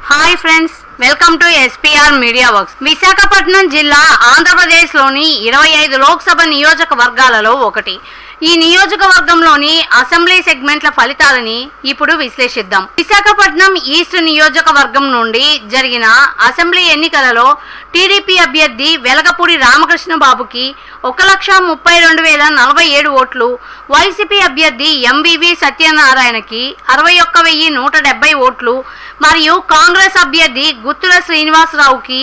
Hi friends, welcome to SPR media works. Visakhapatnam జిల్లా ఆంధ్రప్రదేశ్లోని 25 లోక్సభ నియోజకవర్గాలలో ఒకటి. ఈ నియోజకవర్గంలోని అసెంబ్లీ సెగ్మెంట్ల ఫలితాలని ఇప్పుడు విశ్లేషిద్దాం. విశాఖపట్నం ఈస్ట్ నియోజకవర్గం నుండి జరిగిన అసెంబ్లీ ఎన్నికలలో టీడీపీ అభ్యర్థి వెలగపూడి రామకృష్ణ బాబుకి 1,32,047 ఓట్లు, వైసీపీ అభ్యర్థి ఎంవివి సత్యనారాయణకి 61,170 ఓట్లు మరియు కాంగ్రెస్ అభ్యర్థి గుత్తుల శ్రీనివాసరావుకి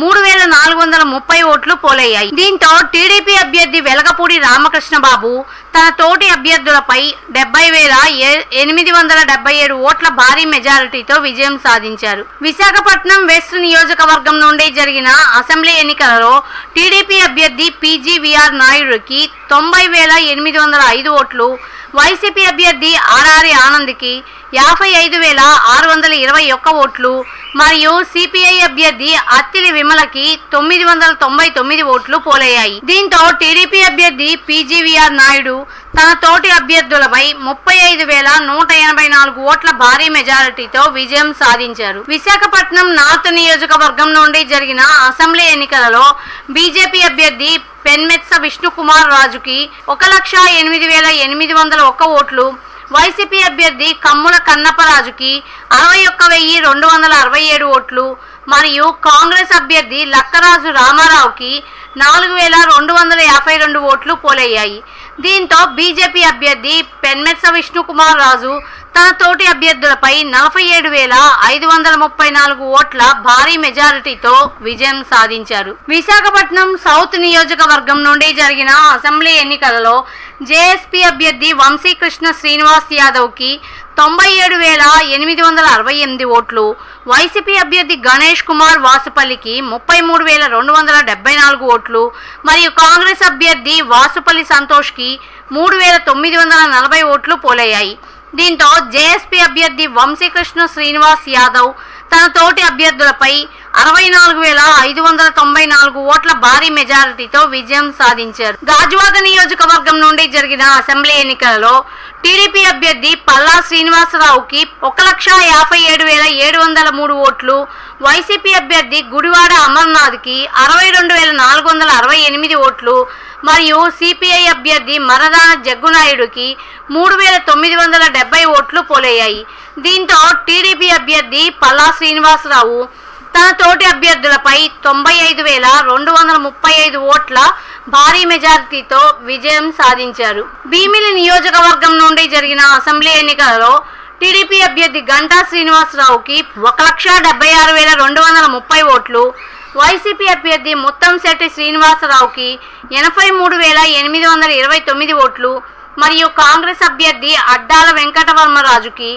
3,430 ఓట్లు పోలయ్యాయి. దీంతో టీడీపీ అభ్యర్థి వెలగపూడి రామకృష్ణ బాబు తన తోటి అభ్యర్థులపై 70,877 ఓట్ల భారీ మెజారిటీతో విజయం సాధించారు. విశాఖపట్నం వెస్ట్ నియోజకవర్గం నుండి జరిగిన అసెంబ్లీ ఎన్నికలలో టీడీపీ అభ్యర్థి PGVR నాయుడుకి 90,805 ఓట్లు, వైసీపీ అభ్యర్థి ఆర్ఆర్ ఆనంద్కి 55,621 ఓట్లు మరియు సిపిఐ అభ్యర్థి అత్తిలి విమలకి 999 ఓట్లు పోలయ్యాయి. దీంతో టీడీపీ అభ్యర్థి PGVR నాయుడు తన తోటి అభ్యర్థులపై 35,184 ఓట్ల భారీ మెజారిటీతో విజయం సాధించారు. విశాఖపట్నం నార్త్ నియోజకవర్గం నుండి జరిగిన అసెంబ్లీ ఎన్నికలలో బీజేపీ అభ్యర్థి పెన్మెత్స విష్ణుకుమార్ రాజుకి 1,08,801 ఓట్లు, వైసీపీ అభ్యర్థి కమ్ముల కన్నప్పరాజుకి 61,267 ఓట్లు మరియు కాంగ్రెస్ అభ్యర్థి లక్కరాజు రామారావుకి 4,252 ఓట్లు పోలయ్యాయి. దీంతో బీజేపీ అభ్యర్థి పెన్మెత్స విష్ణుకుమార్ రాజు తన తోటి అభ్యర్థులపై 47,534 ఓట్ల భారీ మెజారిటీతో విజయం సాధించారు. విశాఖపట్నం సౌత్ నియోజకవర్గం నుండి జరిగిన అసెంబ్లీ ఎన్నికలలో జేఎస్పీ అభ్యర్థి వంశీకృష్ణ శ్రీనివాస్ యాదవ్కి 97,868 ఓట్లు, వైసీపీ అభ్యర్థి గణేష్ కుమార్ వాసుపల్లికి 33,274 ఓట్లు మరియు కాంగ్రెస్ అభ్యర్థి వాసుపల్లి సంతోష్కి 3,940 ఓట్లు పోలయ్యాయి. దీంతో జేఎస్పీ అభ్యర్థి వంశీకృష్ణ శ్రీనివాస్ యాదవ్ తన తోటి అభ్యర్థులపై 64,594 ఓట్ల భారీ మెజారిటీతో విజయం సాధించారు. గాజువాక నియోజకవర్గం నుండి జరిగిన అసెంబ్లీ ఎన్నికలలో టీడీపీ అభ్యర్థి పల్లా శ్రీనివాసరావుకి 1,57,703 ఓట్లు, వైసీపీ అభ్యర్థి గుడివాడ అమర్నాథ్కి 62,468 ఓట్లు మరియు సిపిఐ అభ్యర్థి మరదాన జగ్గునాయుడుకి 3,970 ఓట్లు పోలయ్యాయి. దీంతో టీడీపీ అభ్యర్థి పల్లా శ్రీనివాసరావు తన తోటి అభ్యర్థులపై 95,235 ఓట్ల భారీ మెజారిటీతో విజయం సాధించారు. భీమిలి నియోజకవర్గం నుండి జరిగిన అసెంబ్లీ ఎన్నికలలో టీడీపీ అభ్యర్థి గంటా శ్రీనివాసరావుకి 1,76,230 ఓట్లు, వైసీపీ అభ్యర్థి ముత్తంశెట్టి శ్రీనివాసరావుకి 83,829 ఓట్లు మరియు కాంగ్రెస్ అభ్యర్థి అడ్డాల వెంకటవర్మరాజుకి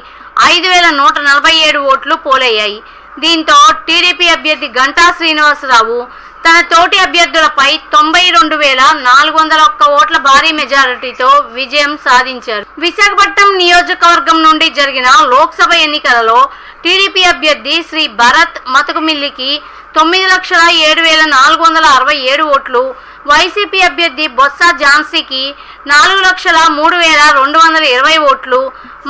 5,147 ఓట్లు పోలయ్యాయి. దీంతో టీడీపీ అభ్యర్థి గంటా శ్రీనివాసరావు తన తోటి అభ్యర్థులపై 92,401 ఓట్ల భారీ మెజారిటీతో విజయం సాధించారు. విశాఖపట్నం నియోజకవర్గం నుండి జరిగిన లోక్సభ ఎన్నికలలో టీడీపీ అభ్యర్థి శ్రీ భరత్ మతుకుమిల్లికి 9,07,467 ఓట్లు, వైసీపీ అభ్యర్థి బొత్స ఝాన్సీకి 4,03,220 ఓట్లు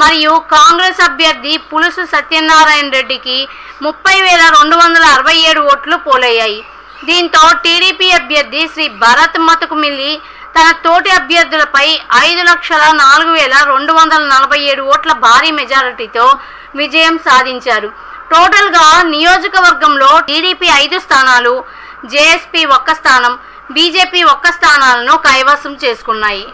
మరియు కాంగ్రెస్ అభ్యర్థి పులుసు సత్యనారాయణ రెడ్డికి 30,267 ఓట్లు పోలయ్యాయి. దీంతో టీడీపీ అభ్యర్థి శ్రీ భరత్ మతుకుమిల్లి తన తోటి అభ్యర్థులపై 5,04,247 ఓట్ల భారీ మెజారిటీతో విజయం సాధించారు. టోటల్గా నియోజకవర్గంలో టీడీపీ 5 స్థానాలు, జేఎస్పీ 1 స్థానం, బీజేపీ 1 స్థానాలను కైవసం చేసుకున్నాయి.